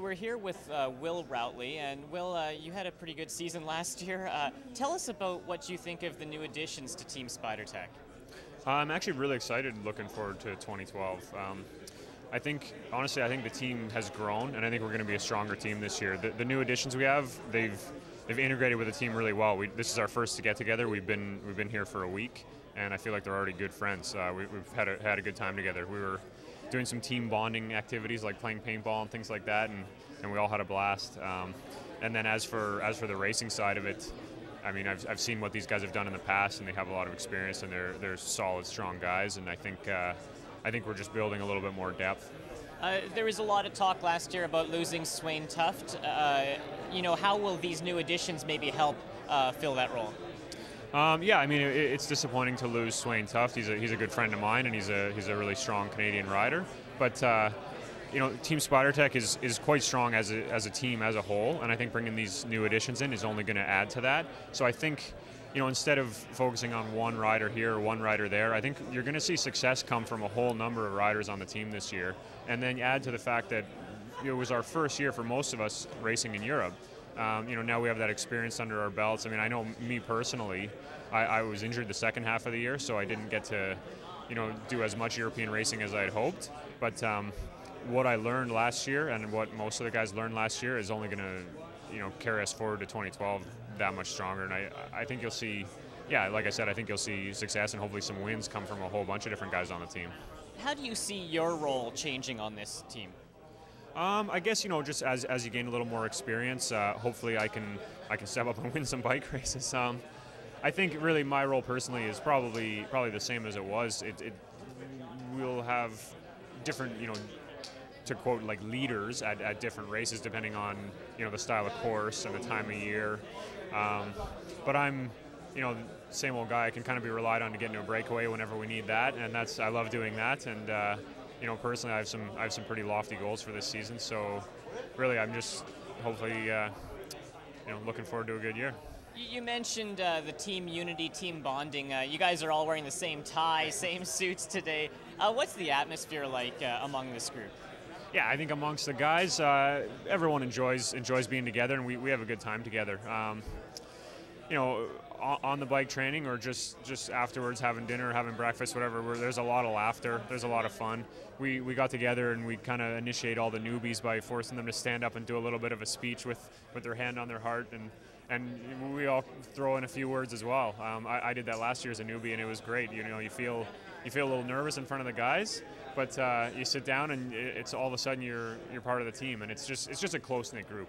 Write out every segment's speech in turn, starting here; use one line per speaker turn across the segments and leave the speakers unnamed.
We're here with Will Routley, and Will, you had a pretty good season last year. Tell us about what you think of the new additions to Team SpiderTech.
I'm actually really excited, looking forward to 2012. Honestly, I think the team has grown, and I think we're going to be a stronger team this year. The new additions we have, they've integrated with the team really well. This is our first to get together. We've been here for a week, and I feel like they're already good friends. We've had a good time together. We were doing some team bonding activities like playing paintball and things like that, and we all had a blast. And then as for the racing side of it, I mean, I've seen what these guys have done in the past, and they have a lot of experience, and they're solid, strong guys, and I think we're just building a little bit more depth.
There was a lot of talk last year about losing Swain Tuft. How will these new additions maybe help fill that role?
Yeah, I mean, it's disappointing to lose Swain Tuft. He's a good friend of mine, and he's a really strong Canadian rider. But Team SpiderTech is quite strong as a team as a whole, and I think bringing these new additions in is only going to add to that. So I think, instead of focusing on one rider here or one rider there, I think you're going to see success come from a whole number of riders on the team this year, and then add to the fact that it was our first year for most of us racing in Europe. Now we have that experience under our belts. I mean, I know me personally, I was injured the second half of the year, so I didn't get to, do as much European racing as I had hoped. But what I learned last year and what most of the guys learned last year is only going to, carry us forward to 2012 that much stronger. And I think you'll see, yeah, like I said, I think you'll see success and hopefully some wins come from a whole bunch of different guys on the team.
How do you see your role changing on this team?
I guess just as you gain a little more experience, hopefully I can step up and win some bike races. I think really my role personally is probably the same as it was. We'll have different to quote like leaders at different races depending on the style of course and the time of year. But I'm same old guy. I can kind of be relied on to get into a breakaway whenever we need that, and I love doing that. And personally, I have some pretty lofty goals for this season. So, really, I'm just hopefully, looking forward to a good year.
You mentioned the team unity, team bonding. You guys are all wearing the same tie, same suits today. What's the atmosphere like among this group?
Yeah, I think amongst the guys, everyone enjoys being together, and we have a good time together. On the bike training or just afterwards having dinner, having breakfast, whatever, there's a lot of laughter, there's a lot of fun. We got together and we kind of initiate all the newbies by forcing them to stand up and do a little bit of a speech with their hand on their heart, and we all throw in a few words as well. I did that last year as a newbie, and it was great. You feel a little nervous in front of the guys, but you sit down and it's all of a sudden you're part of the team, and it's just a close-knit group.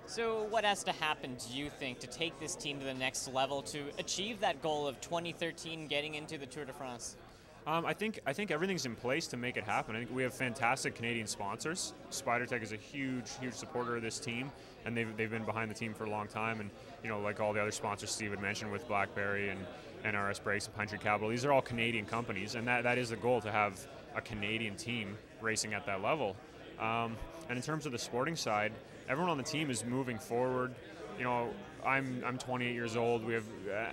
So what has to happen, do you think, to take this team to the next level to achieve that goal of 2013 getting into the Tour de France?
I think everything's in place to make it happen. I think we have fantastic Canadian sponsors. SpiderTech is a huge supporter of this team, and they've been behind the team for a long time. And like all the other sponsors Steve had mentioned with BlackBerry and RS Brakes and Pine Tree Capital, these are all Canadian companies, and that is the goal, to have a Canadian team racing at that level. And in terms of the sporting side, everyone on the team is moving forward. I'm 28 years old.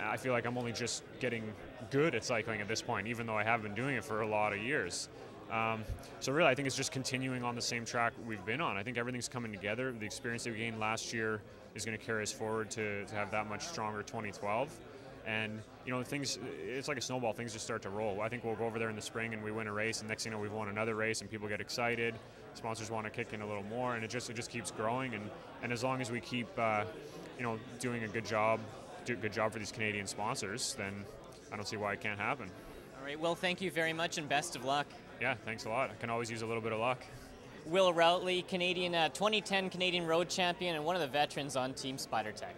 I feel like I'm only just getting good at cycling at this point, even though I have been doing it for a lot of years. So really, I think it's just continuing on the same track we've been on. I think everything's coming together. The experience that we gained last year is going to carry us forward to have that much stronger 2012. And it's like a snowball. Things just start to roll. I think we'll go over there in the spring and we win a race, and next thing you know, we've won another race, and people get excited. Sponsors want to kick in a little more, and it just keeps growing. And as long as we keep doing a good job for these Canadian sponsors, then I don't see why it can't happen.
All right. Well, thank you very much, and best of luck.
Yeah, thanks a lot. I can always use a little bit of luck.
Will Routley, 2010 Canadian road champion, and one of the veterans on Team SpiderTech.